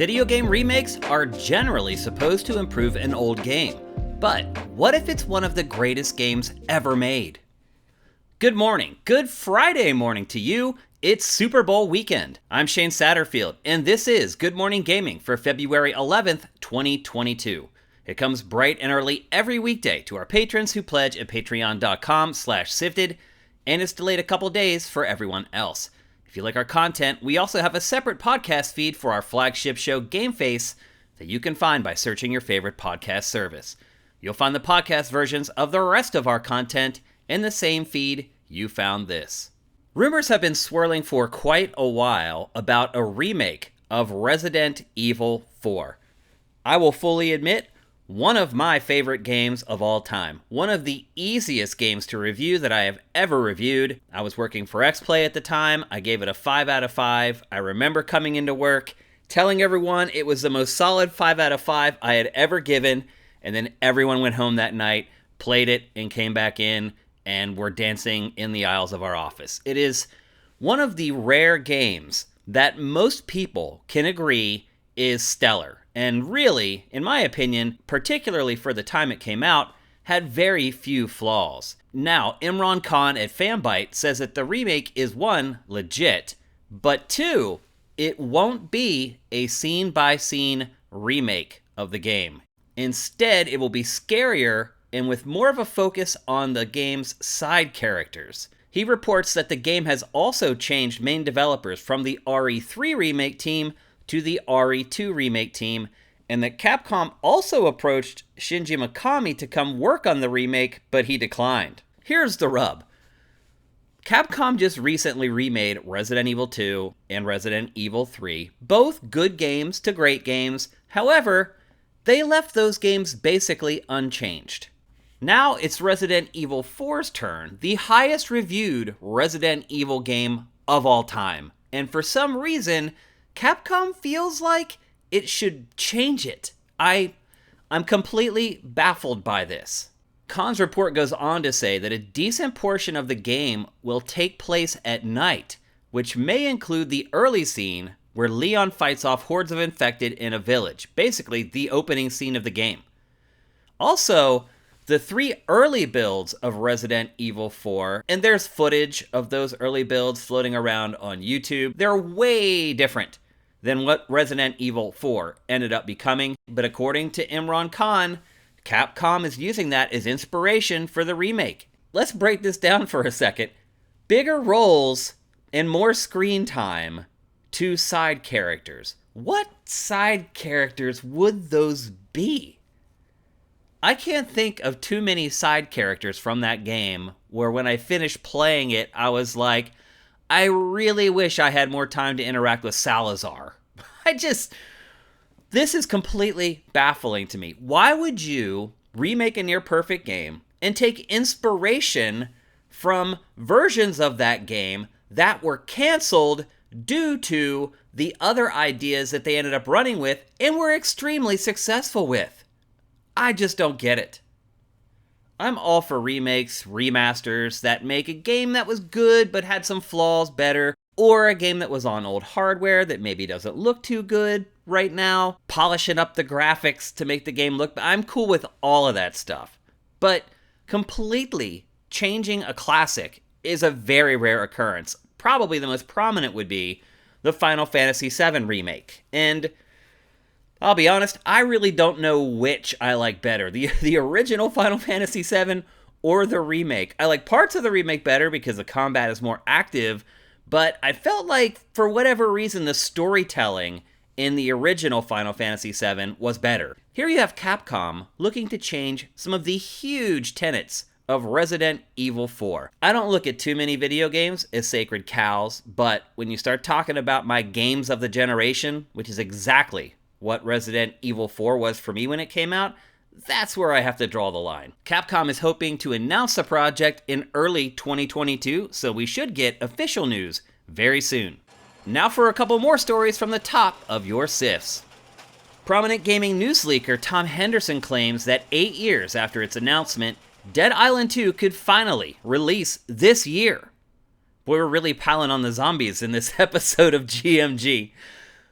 Video game remakes are generally supposed to improve an old game, but what if it's one of the greatest games ever made? Good morning, good Friday morning to you. It's Super Bowl weekend. I'm Shane Satterfield, and this is Good Morning Gaming for February 11th, 2022. It comes bright and early every weekday to our patrons who pledge at patreon.com/SIFTD, and it's delayed a couple days for everyone else. If you like our content, we also have a separate podcast feed for our flagship show, Game Face, that you can find by searching your favorite podcast service. You'll find the podcast versions of the rest of our content in the same feed you found this. Rumors have been swirling for quite a while about a remake of Resident Evil 4. I will fully admit, one of my favorite games of all time. One of the easiest games to review that I have ever reviewed. I was working for XPlay at the time. I gave it a 5 out of 5. I remember coming into work, telling everyone it was the most solid 5 out of 5 I had ever given, and then everyone went home that night, played it, and came back in, and were dancing in the aisles of our office. It is one of the rare games that most people can agree is stellar. And really, in my opinion, particularly for the time it came out, had very few flaws. Now, Imran Khan at Fanbyte says that the remake is one, legit, but two, it won't be a scene-by-scene remake of the game. Instead, it will be scarier and with more of a focus on the game's side characters. He reports that the game has also changed main developers from the RE3 remake team to the RE2 remake team, and that Capcom also approached Shinji Mikami to come work on the remake, but he declined. Here's the rub. Capcom just recently remade Resident Evil 2 and Resident Evil 3, both good games to great games. However, they left those games basically unchanged. Now it's Resident Evil 4's turn, the highest reviewed Resident Evil game of all time. And for some reason, Capcom feels like it should change it. I'm completely baffled by this. Khan's report goes on to say that a decent portion of the game will take place at night, which may include the early scene where Leon fights off hordes of infected in a village, basically the opening scene of the game. Also, the 3 early builds of Resident Evil 4, and there's footage of those early builds floating around on YouTube, they're way different than what Resident Evil 4 ended up becoming, but according to Imran Khan, Capcom is using that as inspiration for the remake. Let's break this down for a second. Bigger roles and more screen time to side characters. What side characters would those be? I can't think of too many side characters from that game where when I finished playing it, I was like, I really wish I had more time to interact with Salazar. This is completely baffling to me. Why would you remake a near-perfect game and take inspiration from versions of that game that were canceled due to the other ideas that they ended up running with and were extremely successful with? I just don't get it. I'm all for remakes, remasters that make a game that was good but had some flaws better, or a game that was on old hardware that maybe doesn't look too good right now, polishing up the graphics to make the game look. I'm cool with all of that stuff. But completely changing a classic is a very rare occurrence. Probably the most prominent would be the Final Fantasy VII remake. And I'll be honest, I really don't know which I like better, the original Final Fantasy VII or the remake. I like parts of the remake better because the combat is more active, but I felt like, for whatever reason, the storytelling in the original Final Fantasy VII was better. Here you have Capcom looking to change some of the huge tenets of Resident Evil 4. I don't look at too many video games as sacred cows, but when you start talking about my games of the generation, which is exactly what Resident Evil 4 was for me when it came out, that's where I have to draw the line. Capcom is hoping to announce the project in early 2022, so we should get official news very soon. Now for a couple more stories from the top of your SIFs. Prominent gaming news leaker Tom Henderson claims that 8 years after its announcement, Dead Island 2 could finally release this year. Boy, we're really piling on the zombies in this episode of GMG.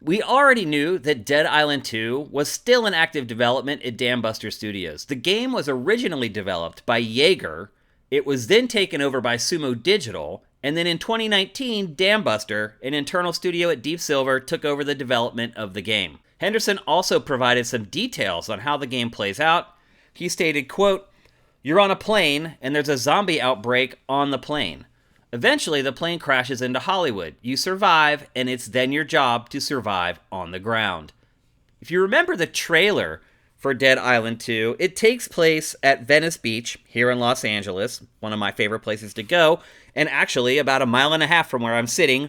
We already knew that Dead Island 2 was still in active development at Dambuster Studios. The game was originally developed by Jaeger. It was then taken over by Sumo Digital, and then in 2019, Dambuster, an internal studio at Deep Silver, took over the development of the game. Henderson also provided some details on how the game plays out. He stated, quote, "You're on a plane, and there's a zombie outbreak on the plane. Eventually, the plane crashes into Hollywood. You survive, and it's then your job to survive on the ground." If you remember the trailer for Dead Island 2, it takes place at Venice Beach here in Los Angeles, one of my favorite places to go, and actually about a mile and a half from where I'm sitting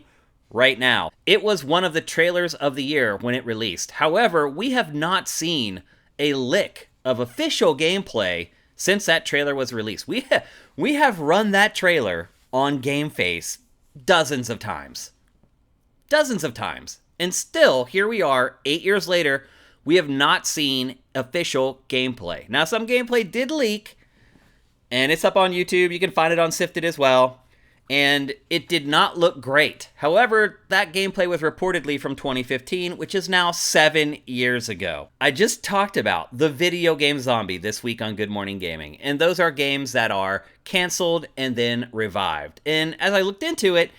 right now. It was one of the trailers of the year when it released. However, we have not seen a lick of official gameplay since that trailer was released. We have run that trailer on GameFace dozens of times. Dozens of times. And still, here we are, 8 years later, we have not seen official gameplay. Now, some gameplay did leak, and it's up on YouTube. You can find it on SIFTD as well. And it did not look great. However, that gameplay was reportedly from 2015, which is now 7 years ago. I just talked about the video game zombie this week on Good Morning Gaming, and those are games that are canceled and then revived. And as I looked into it,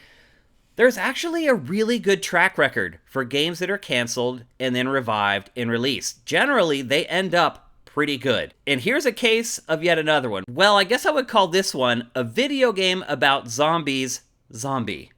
there's actually a really good track record for games that are canceled and then revived and released. Generally, they end up pretty good. And here's a case of yet another one. Well, I guess I would call this one a video game about zombies zombie.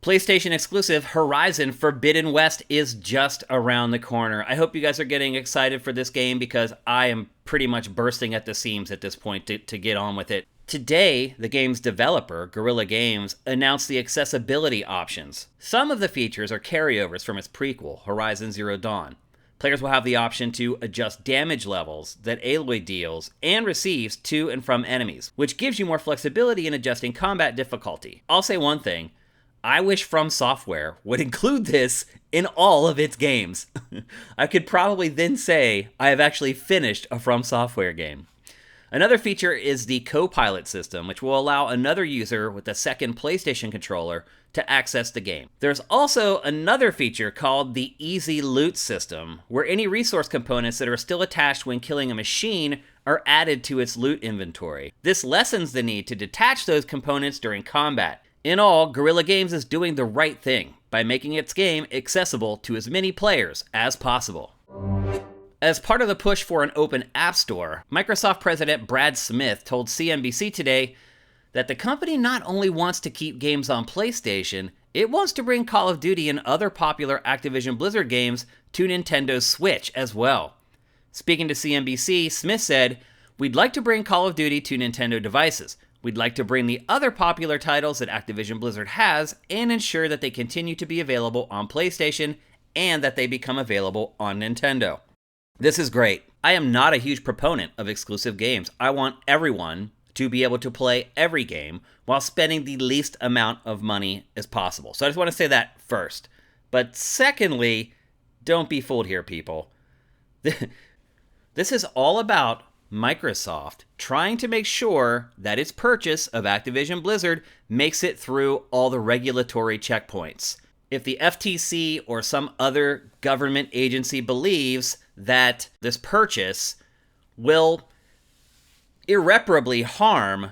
PlayStation exclusive Horizon Forbidden West is just around the corner. I hope you guys are getting excited for this game because I am pretty much bursting at the seams at this point to get on with it. Today, the game's developer, Guerrilla Games, announced the accessibility options. Some of the features are carryovers from its prequel, Horizon Zero Dawn. Players will have the option to adjust damage levels that Aloy deals and receives to and from enemies, which gives you more flexibility in adjusting combat difficulty. I'll say one thing, I wish From Software would include this in all of its games. I could probably then say I have actually finished a From Software game. Another feature is the co-pilot system, which will allow another user with a second PlayStation controller to access the game. There's also another feature called the Easy Loot system, where any resource components that are still attached when killing a machine are added to its loot inventory. This lessens the need to detach those components during combat. In all, Guerrilla Games is doing the right thing by making its game accessible to as many players as possible. As part of the push for an open app store, Microsoft President Brad Smith told CNBC today that the company not only wants to keep games on PlayStation, it wants to bring Call of Duty and other popular Activision Blizzard games to Nintendo's Switch as well. Speaking to CNBC, Smith said, "We'd like to bring Call of Duty to Nintendo devices. We'd like to bring the other popular titles that Activision Blizzard has and ensure that they continue to be available on PlayStation and that they become available on Nintendo." This is great. I am not a huge proponent of exclusive games. I want everyone to be able to play every game while spending the least amount of money as possible. So I just want to say that first. But secondly, don't be fooled here, people. This is all about Microsoft trying to make sure that its purchase of Activision Blizzard makes it through all the regulatory checkpoints. If the FTC or some other government agency believes that this purchase will irreparably harm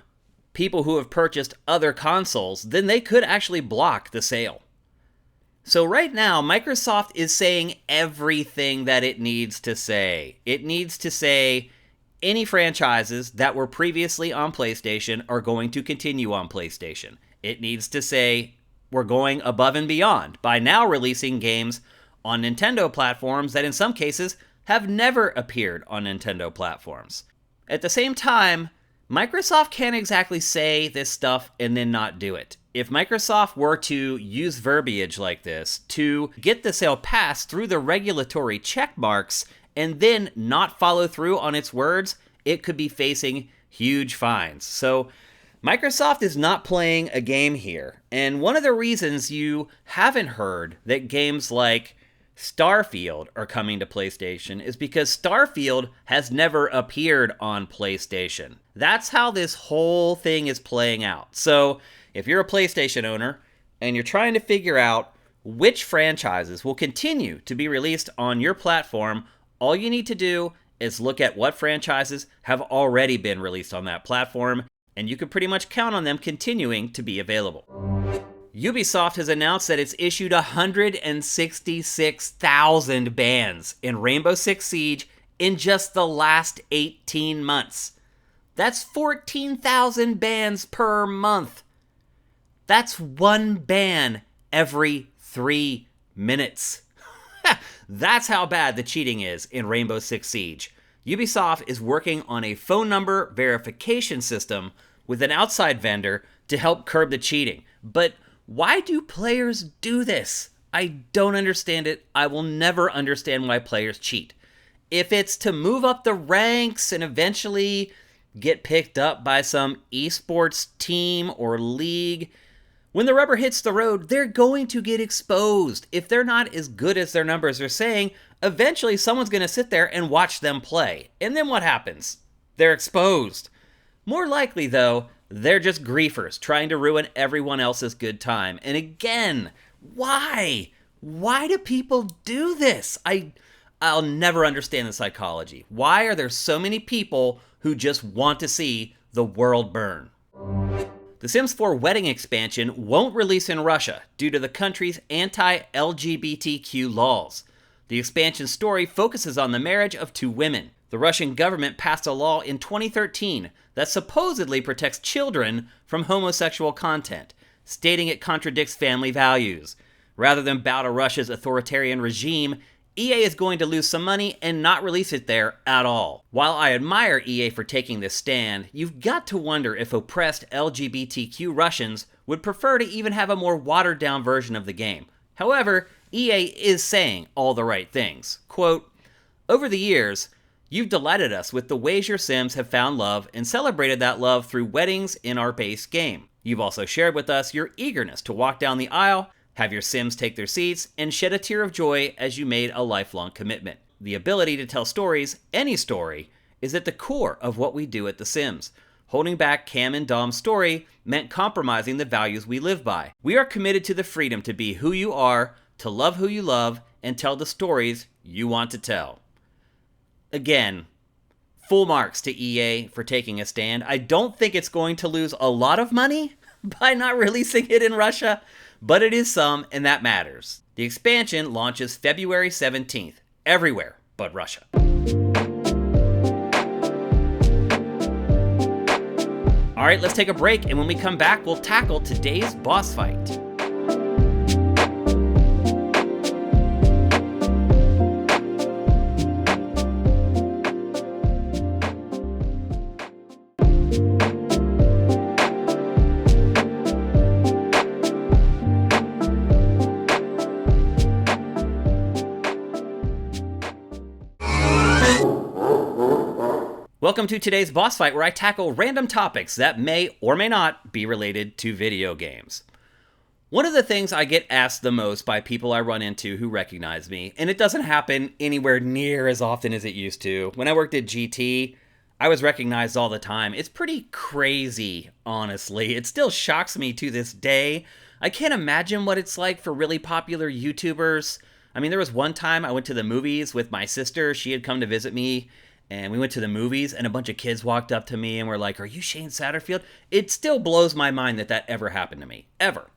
people who have purchased other consoles, then they could actually block the sale. So right now, Microsoft is saying everything that it needs to say. It needs to say any franchises that were previously on PlayStation are going to continue on PlayStation. It needs to say we're going above and beyond by now releasing games on Nintendo platforms that in some cases have never appeared on Nintendo platforms. At the same time, Microsoft can't exactly say this stuff and then not do it. If Microsoft were to use verbiage like this to get the sale passed through the regulatory check marks and then not follow through on its words, it could be facing huge fines. So Microsoft is not playing a game here. And one of the reasons you haven't heard that games like Starfield are coming to PlayStation is because Starfield has never appeared on PlayStation. That's how this whole thing is playing out. So if you're a PlayStation owner and you're trying to figure out which franchises will continue to be released on your platform. All you need to do is look at what franchises have already been released on that platform, and you can pretty much count on them continuing to be available. Ubisoft has announced that it's issued 166,000 bans in Rainbow Six Siege in just the last 18 months. That's 14,000 bans per month. That's one ban every 3 minutes. That's how bad the cheating is in Rainbow Six Siege. Ubisoft is working on a phone number verification system with an outside vendor to help curb the cheating. But why do players do this? I don't understand it. I will never understand why players cheat. If it's to move up the ranks and eventually get picked up by some esports team or league, when the rubber hits the road, they're going to get exposed. If they're not as good as their numbers are saying, eventually someone's going to sit there and watch them play. And then what happens? They're exposed. More likely, though, they're just griefers trying to ruin everyone else's good time. And again, why? Why do people do this? I'll never understand the psychology. Why are there so many people who just want to see the world burn? The Sims 4 Wedding expansion won't release in Russia due to the country's anti-LGBTQ laws. The expansion story focuses on the marriage of two women. The Russian government passed a law in 2013 that supposedly protects children from homosexual content, stating it contradicts family values. Rather than bow to Russia's authoritarian regime, EA is going to lose some money and not release it there at all. While I admire EA for taking this stand, you've got to wonder if oppressed LGBTQ Russians would prefer to even have a more watered-down version of the game. However, EA is saying all the right things. Quote, "Over the years, you've delighted us with the ways your Sims have found love and celebrated that love through weddings in our base game. You've also shared with us your eagerness to walk down the aisle, have your Sims take their seats, and shed a tear of joy as you made a lifelong commitment. The ability to tell stories, any story, is at the core of what we do at The Sims. Holding back Cam and Dom's story meant compromising the values we live by. We are committed to the freedom to be who you are, to love who you love, and tell the stories you want to tell." Again, full marks to EA for taking a stand. I don't think it's going to lose a lot of money by not releasing it in Russia, but it is some, and that matters. The expansion launches February 17th, everywhere but Russia. All right, let's take a break, and when we come back, we'll tackle today's boss fight. Welcome to today's boss fight, where I tackle random topics that may or may not be related to video games. One of the things I get asked the most by people I run into who recognize me, and it doesn't happen anywhere near as often as it used to. When I worked at GT, I was recognized all the time. It's pretty crazy, honestly. It still shocks me to this day. I can't imagine what it's like for really popular YouTubers. I mean, there was one time I went to the movies with my sister. She had come to visit me, and we went to the movies, and a bunch of kids walked up to me and were like, "Are you Shane Satterfield?" It still blows my mind that that ever happened to me. Ever.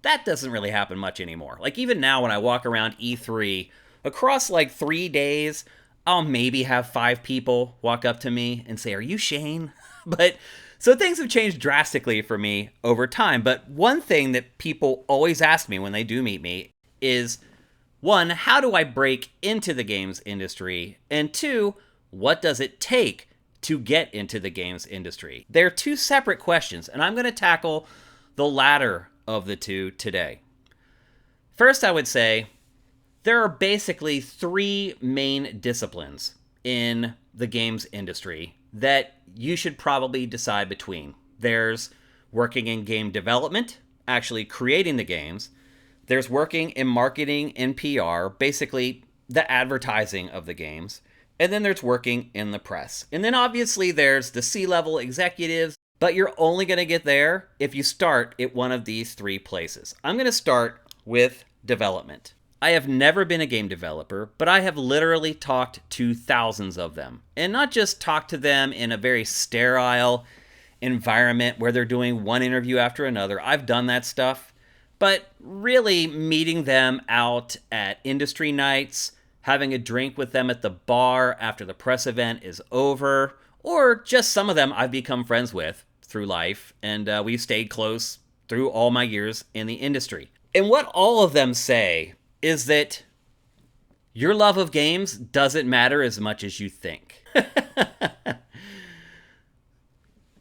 That doesn't really happen much anymore. Like, even now when I walk around E3, across like 3 days, I'll maybe have 5 people walk up to me and say, "Are you Shane?" But, so things have changed drastically for me over time. But one thing that people always ask me when they do meet me is, one, how do I break into the games industry? And two, what does it take to get into the games industry? They're two separate questions, and I'm going to tackle the latter of the two today. First, I would say there are basically 3 main disciplines in the games industry that you should probably decide between. There's working in game development, actually creating the games. There's working in marketing and PR, basically the advertising of the games. And then there's working in the press. And then obviously there's the C-level executives, but you're only going to get there if you start at one of these 3 places. I'm going to start with development. I have never been a game developer, but I have literally talked to thousands of them. And not just talked to them in a very sterile environment where they're doing one interview after another. I've done that stuff. But really meeting them out at industry nights, having a drink with them at the bar after the press event is over, or just some of them I've become friends with through life, and we've stayed close through all my years in the industry. And what all of them say is that your love of games doesn't matter as much as you think.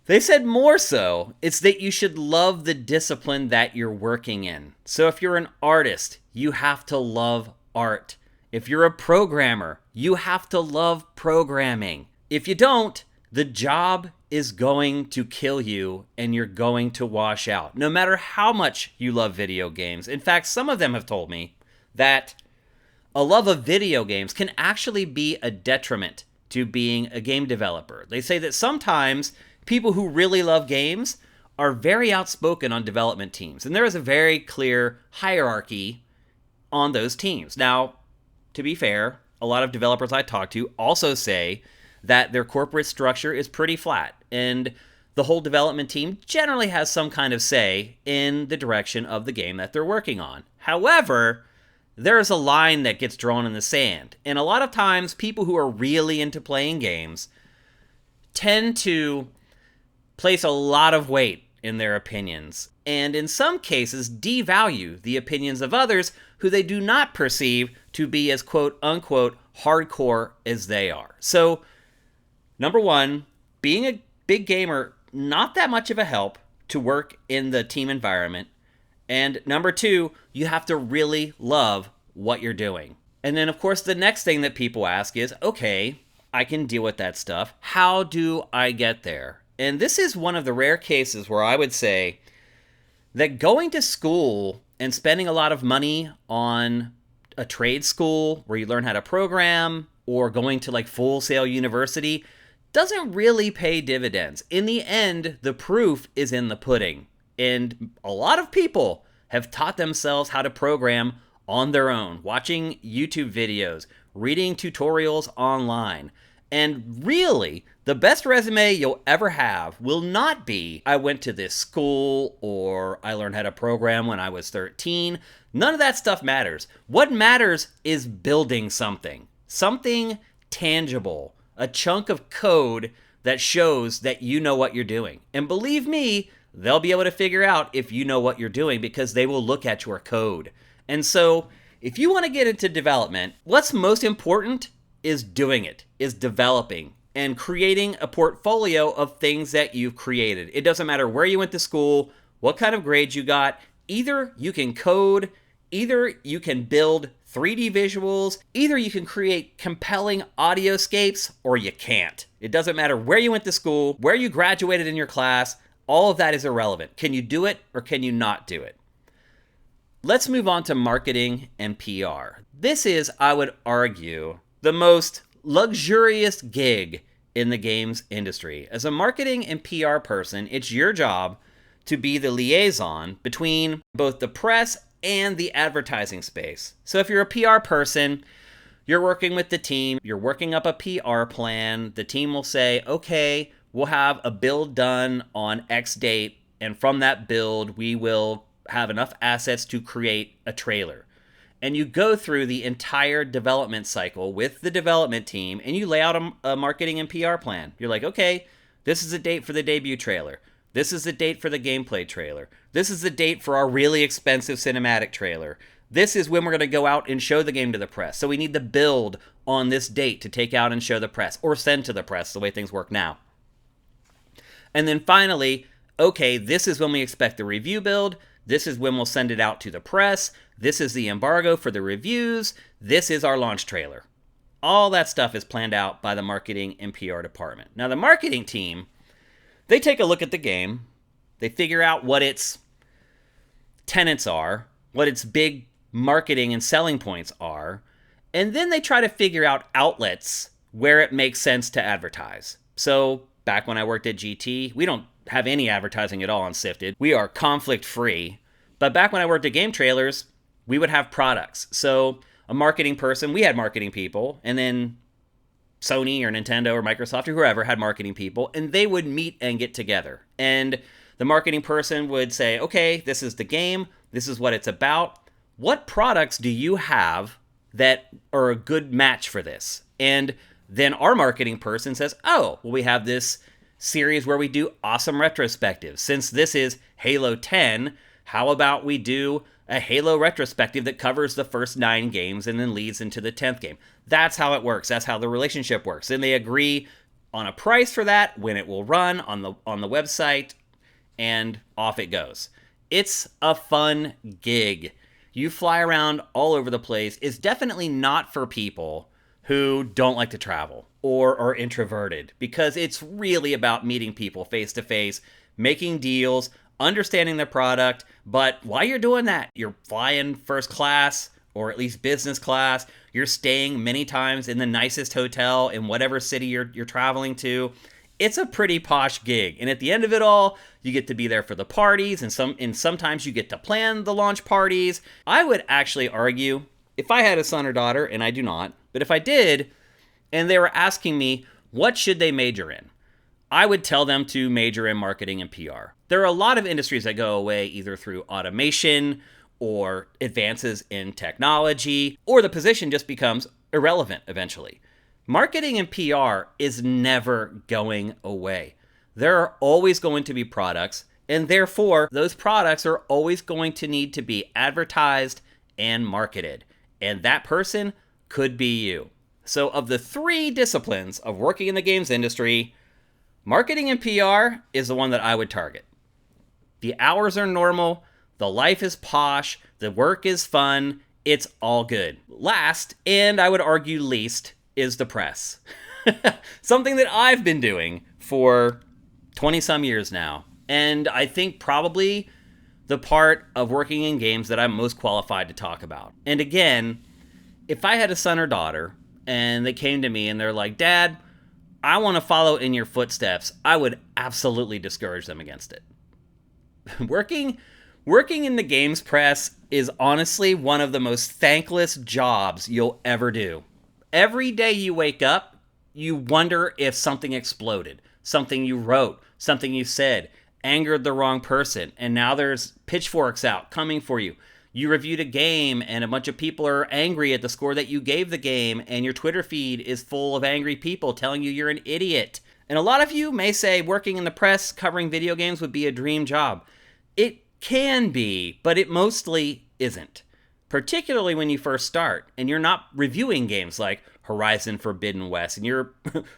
They said more so, it's that you should love the discipline that you're working in. So if you're an artist, you have to love art. If you're a programmer, you have to love programming. If you don't, the job is going to kill you and you're going to wash out, no matter how much you love video games. In fact, some of them have told me that a love of video games can actually be a detriment to being a game developer. They say that sometimes people who really love games are very outspoken on development teams, and there is a very clear hierarchy on those teams. Now, to be fair, a lot of developers I talk to also say that their corporate structure is pretty flat, and the whole development team generally has some kind of say in the direction of the game that they're working on. However, there's a line that gets drawn in the sand, and a lot of times people who are really into playing games tend to place a lot of weight in their opinions, and in some cases devalue the opinions of others who they do not perceive to be as quote-unquote hardcore as they are. So, number one, being a big gamer, not that much of a help to work in the team environment. And number two, you have to really love what you're doing. And then, of course, the next thing that people ask is, okay, I can deal with that stuff. How do I get there? And this is one of the rare cases where I would say that going to school and spending a lot of money on a trade school where you learn how to program, or going to like Full Sail University, doesn't really pay dividends. In the end, the proof is in the pudding. And a lot of people have taught themselves how to program on their own, watching YouTube videos, reading tutorials online. And really, the best resume you'll ever have will not be, I went to this school, or I learned how to program when I was 13. None of that stuff matters. What matters is building something tangible, a chunk of code that shows that you know what you're doing. And believe me, they'll be able to figure out if you know what you're doing because they will look at your code. And so, if you want to get into development, what's most important is doing it, is developing and creating a portfolio of things that you've created. It doesn't matter where you went to school, what kind of grades you got. Either you can code, either you can build 3D visuals, either you can create compelling audioscapes, or you can't. It doesn't matter where you went to school, where you graduated in your class, all of that is irrelevant. Can you do it or can you not do it? Let's move on to marketing and PR. This is, I would argue, the most luxurious gig in the games industry. As a marketing and PR person, it's your job to be the liaison between both the press and the advertising space. So if you're a PR person, you're working with the team, you're working up a PR plan, the team will say, okay, we'll have a build done on X date, and from that build, we will have enough assets to create a trailer. And you go through the entire development cycle with the development team, and you lay out a marketing and PR plan. You're like, okay, this is the date for the debut trailer. This is the date for the gameplay trailer. This is the date for our really expensive cinematic trailer. This is when we're going to go out and show the game to the press. So we need the build on this date to take out and show the press, or send to the press, the way things work now. And then finally, okay, this is when we expect the review build. This is when we'll send it out to the press. This is the embargo for the reviews. This is our launch trailer. All that stuff is planned out by the marketing and PR department. Now, the marketing team, they take a look at the game. They figure out what its tenets are, what its big marketing and selling points are, and then they try to figure out outlets where it makes sense to advertise. So, back when I worked at GT, we don't have any advertising at all on SIFTD. We are conflict free. But back when I worked at Game Trailers, we would have products. So a marketing person, we had marketing people, and then Sony or Nintendo or Microsoft or whoever had marketing people, and they would meet and get together. And the marketing person would say, okay, this is the game. This is what it's about. What products do you have that are a good match for this? And then our marketing person says, oh, well, we have this series where we do awesome retrospectives. Since this is Halo 10, how about we do a Halo retrospective that covers the first 9 games and then leads into the 10th game? That's how it works. That's how the relationship works. And they agree on a price for that, when it will run on the website, and off it goes. It's a fun gig. You fly around all over the place. It's definitely not for people who don't like to travel or are introverted, because it's really about meeting people face to face, making deals, understanding the product. But while you're doing that, you're flying first class or at least business class. You're staying many times in the nicest hotel in whatever city you're traveling to. It's a pretty posh gig. And at the end of it all, you get to be there for the parties, and sometimes you get to plan the launch parties. I would actually argue, if I had a son or daughter, and I do not, but if I did, and they were asking me, what should they major in? I would tell them to major in marketing and PR. There are a lot of industries that go away either through automation or advances in technology, or the position just becomes irrelevant eventually. Marketing and PR is never going away. There are always going to be products, and therefore those products are always going to need to be advertised and marketed. And that person could be you. So of the 3 disciplines of working in the games industry, marketing and PR is the one that I would target. The hours are normal, the life is posh, the work is fun, it's all good. Last, and I would argue least, is the press. Something that I've been doing for 20 some years now. And I think probably the part of working in games that I'm most qualified to talk about. And again, if I had a son or daughter and they came to me and they're like, Dad, I want to follow in your footsteps, I would absolutely discourage them against it. Working in the games press is honestly one of the most thankless jobs you'll ever do. Every day you wake up, you wonder if something exploded, something you wrote, something you said, angered the wrong person, and now there's pitchforks out coming for you. You reviewed a game and a bunch of people are angry at the score that you gave the game, and your Twitter feed is full of angry people telling you you're an idiot. And a lot of you may say working in the press covering video games would be a dream job. It can be, but it mostly isn't. Particularly when you first start and you're not reviewing games like Horizon Forbidden West, and you're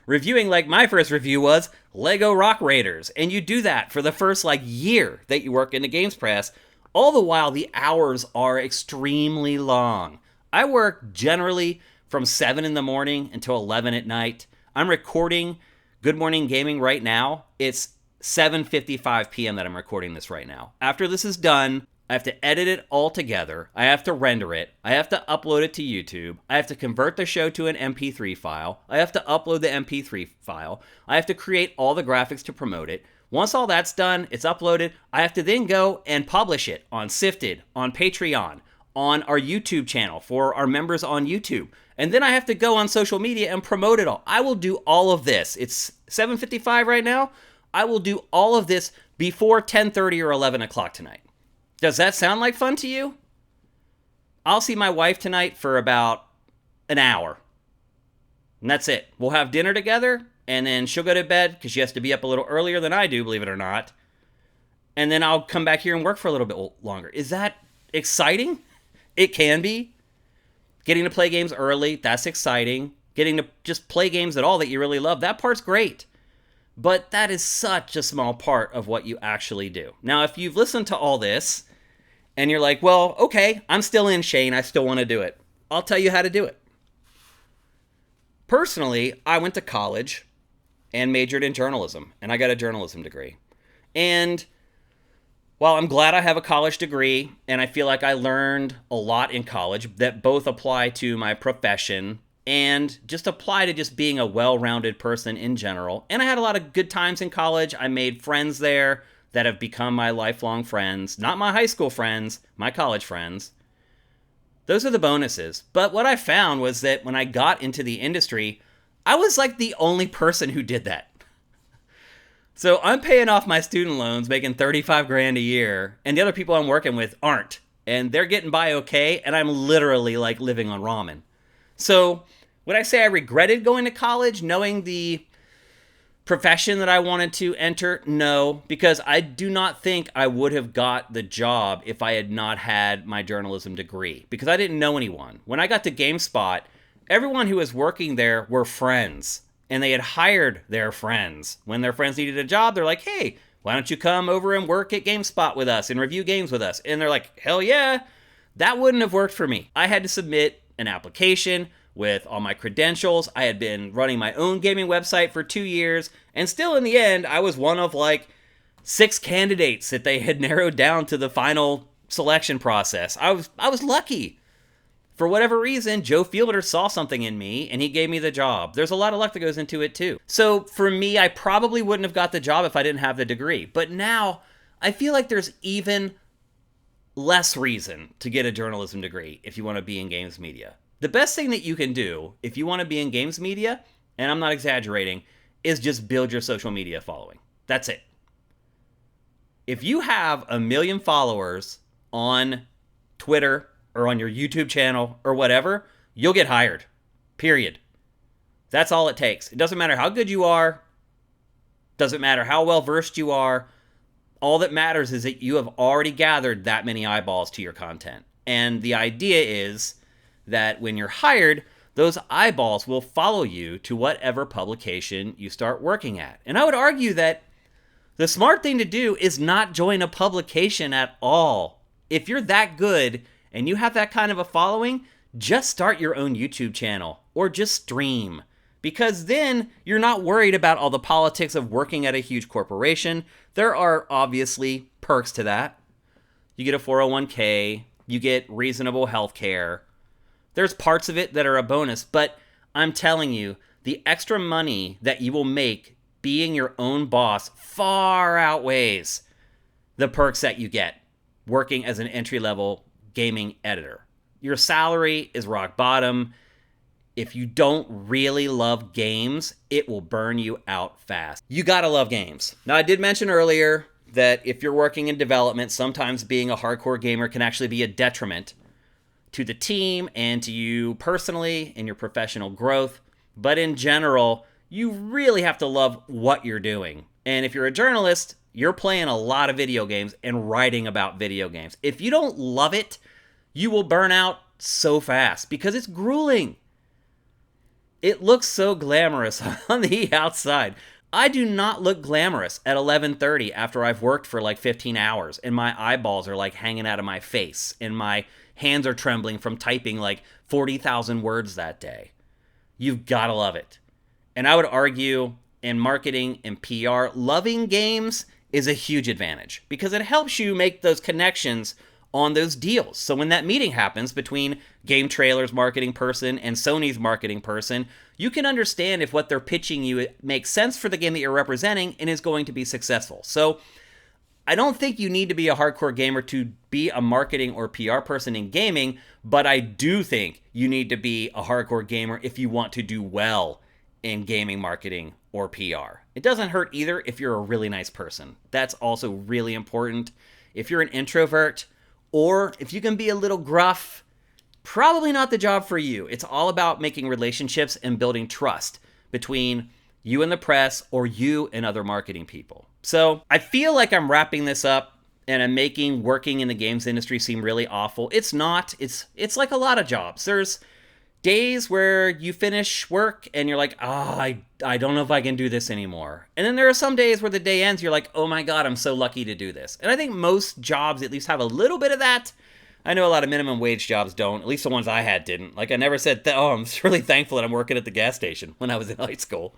reviewing, like my first review was, Lego Rock Raiders. And you do that for the first year that you work in the games press. All the while, the hours are extremely long. I work generally from 7 in the morning until 11 at night. I'm recording Good Morning Gaming right now. It's 7:55 p.m. that I'm recording this right now. After this is done, I have to edit it all together. I have to render it. I have to upload it to YouTube. I have to convert the show to an MP3 file. I have to upload the MP3 file. I have to create all the graphics to promote it. Once all that's done, it's uploaded, I have to then go and publish it on SIFTD, on Patreon, on our YouTube channel for our members on YouTube. And then I have to go on social media and promote it all. I will do all of this. It's 7:55 right now. I will do all of this before 10:30 or 11 o'clock tonight. Does that sound like fun to you? I'll see my wife tonight for about an hour. And that's it. We'll have dinner together, and then she'll go to bed because she has to be up a little earlier than I do, believe it or not. And then I'll come back here and work for a little bit longer. Is that exciting? It can be. Getting to play games early, that's exciting. Getting to just play games at all that you really love, that part's great. But that is such a small part of what you actually do. Now, if you've listened to all this, and you're like, well, okay, I'm still in, Shane, I still want to do it. I'll tell you how to do it. Personally, I went to college and majored in journalism, and I got a journalism degree. And while I'm glad I have a college degree, and I feel like I learned a lot in college that both apply to my profession and just apply to just being a well-rounded person in general. And I had a lot of good times in college. I made friends there that have become my lifelong friends. Not my high school friends, my college friends. Those are the bonuses. But what I found was that when I got into the industry, I was like the only person who did that. So I'm paying off my student loans, making 35 grand a year, and the other people I'm working with aren't. And they're getting by okay, and I'm literally like living on ramen. So would I say I regretted going to college, knowing the profession that I wanted to enter? No, because I do not think I would have got the job if I had not had my journalism degree, because I didn't know anyone. When I got to GameSpot, everyone who was working there were friends, and they had hired their friends. When their friends needed a job, they're like, hey, why don't you come over and work at GameSpot with us and review games with us? And they're like, hell yeah. That wouldn't have worked for me. I had to submit an application with all my credentials. I had been running my own gaming website for 2 years, and still in the end, I was one of like 6 candidates that they had narrowed down to the final selection process. I was lucky. For whatever reason, Joe Fielder saw something in me, and he gave me the job. There's a lot of luck that goes into it, too. So for me, I probably wouldn't have got the job if I didn't have the degree. But now, I feel like there's even less reason to get a journalism degree if you want to be in games media. The best thing that you can do if you want to be in games media, and I'm not exaggerating, is just build your social media following. That's it. If you have 1 million followers on Twitter or on your YouTube channel or whatever, you'll get hired. Period. That's all it takes. It doesn't matter how good you are. Doesn't matter how well versed you are. All that matters is that you have already gathered that many eyeballs to your content. And the idea is that when you're hired, those eyeballs will follow you to whatever publication you start working at. And I would argue that the smart thing to do is not join a publication at all. If you're that good and you have that kind of a following, just start your own YouTube channel or just stream. Because then you're not worried about all the politics of working at a huge corporation. There are obviously perks to that. You get a 401k, you get reasonable health care. There's parts of it that are a bonus, but I'm telling you, the extra money that you will make being your own boss far outweighs the perks that you get working as an entry-level gaming editor. Your salary is rock bottom. If you don't really love games, it will burn you out fast. You gotta love games. Now, I did mention earlier that if you're working in development, sometimes being a hardcore gamer can actually be a detriment to the team and to you personally in your professional growth. But in general, you really have to love what you're doing. And if you're a journalist, you're playing a lot of video games and writing about video games. If you don't love it, you will burn out so fast because it's grueling. It looks so glamorous on the outside. I do not look glamorous at 11:30 after I've worked for like 15 hours and my eyeballs are like hanging out of my face and my hands are trembling from typing like 40,000 words that day. You've got to love it. And I would argue in marketing and PR, loving games is a huge advantage because it helps you make those connections on those deals. So when that meeting happens between Game Trailer's marketing person and Sony's marketing person, you can understand if what they're pitching you makes sense for the game that you're representing and is going to be successful. So I don't think you need to be a hardcore gamer to be a marketing or PR person in gaming, but I do think you need to be a hardcore gamer if you want to do well in gaming marketing or PR. It doesn't hurt either if you're a really nice person. That's also really important. If you're an introvert or if you can be a little gruff, probably not the job for you. It's all about making relationships and building trust between you and the press or you and other marketing people. So I feel like I'm wrapping this up and I'm making working in the games industry seem really awful. It's not. It's like a lot of jobs. There's days where you finish work and you're like, I don't know if I can do this anymore. And then there are some days where the day ends, you're like, oh my God, I'm so lucky to do this. And I think most jobs at least have a little bit of that. I know a lot of minimum wage jobs don't. At least the ones I had didn't. Like I never said, I'm really thankful that I'm working at the gas station when I was in high school.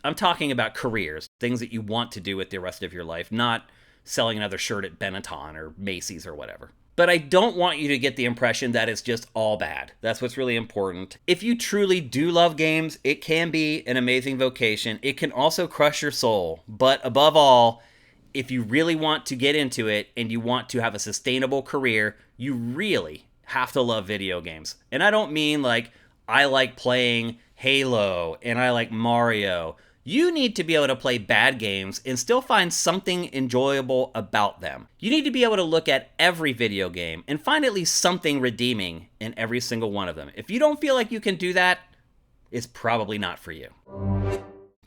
I'm talking about careers, things that you want to do with the rest of your life, not selling another shirt at Benetton or Macy's or whatever. But I don't want you to get the impression that it's just all bad. That's what's really important. If you truly do love games, it can be an amazing vocation. It can also crush your soul. But above all, if you really want to get into it and you want to have a sustainable career, you really have to love video games. And I don't mean like I like playing Halo and I like Mario. You need to be able to play bad games and still find something enjoyable about them. You need to be able to look at every video game and find at least something redeeming in every single one of them. If you don't feel like you can do that, it's probably not for you.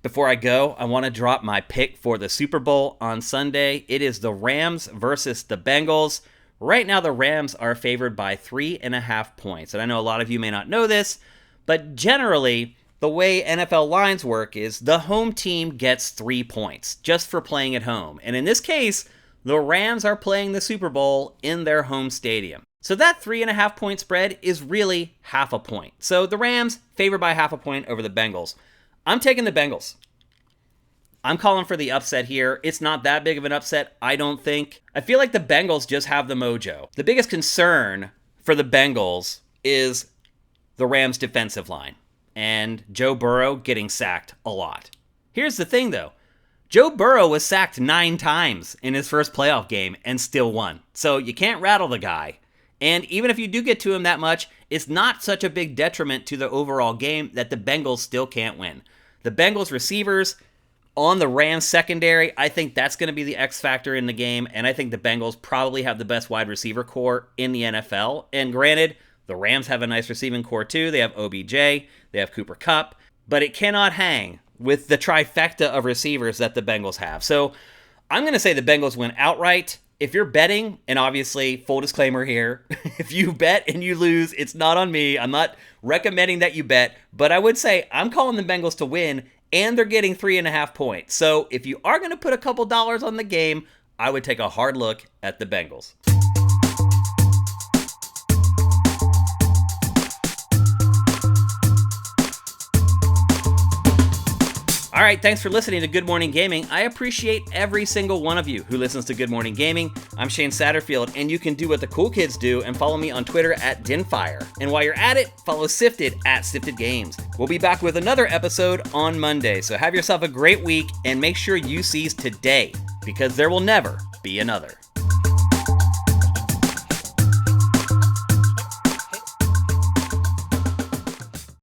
Before I go, I want to drop my pick for the Super Bowl on Sunday. It is the Rams versus the Bengals. Right now, the Rams are favored by 3.5 points. And I know a lot of you may not know this, but generally, the way NFL lines work is the home team gets 3 points just for playing at home. And in this case, the Rams are playing the Super Bowl in their home stadium. So that 3.5 point spread is really half a point. So the Rams favored by half a point over the Bengals. I'm taking the Bengals. I'm calling for the upset here. It's not that big of an upset, I don't think. I feel like the Bengals just have the mojo. The biggest concern for the Bengals is the Rams' defensive line and Joe Burrow getting sacked a lot. Here's the thing, though. Joe Burrow was sacked 9 times in his first playoff game and still won. So you can't rattle the guy. And even if you do get to him that much, it's not such a big detriment to the overall game that the Bengals still can't win. The Bengals receivers on the Rams secondary, I think that's going to be the X factor in the game, and I think the Bengals probably have the best wide receiver core in the NFL. And granted, the Rams have a nice receiving core too. They have OBJ, they have Cooper Kupp, but it cannot hang with the trifecta of receivers that the Bengals have. So I'm going to say the Bengals win outright. If you're betting, and obviously, full disclaimer here, if you bet and you lose, it's not on me. I'm not recommending that you bet, but I would say I'm calling the Bengals to win, and they're getting 3.5 points. So if you are going to put a couple dollars on the game, I would take a hard look at the Bengals. All right, thanks for listening to Good Morning Gaming. I appreciate every single one of you who listens to Good Morning Gaming. I'm Shane Satterfield, and you can do what the cool kids do and follow me on Twitter at Dinfire. And while you're at it, follow SIFTD at SIFTD Games. We'll be back with another episode on Monday, so have yourself a great week and make sure you seize today, because there will never be another.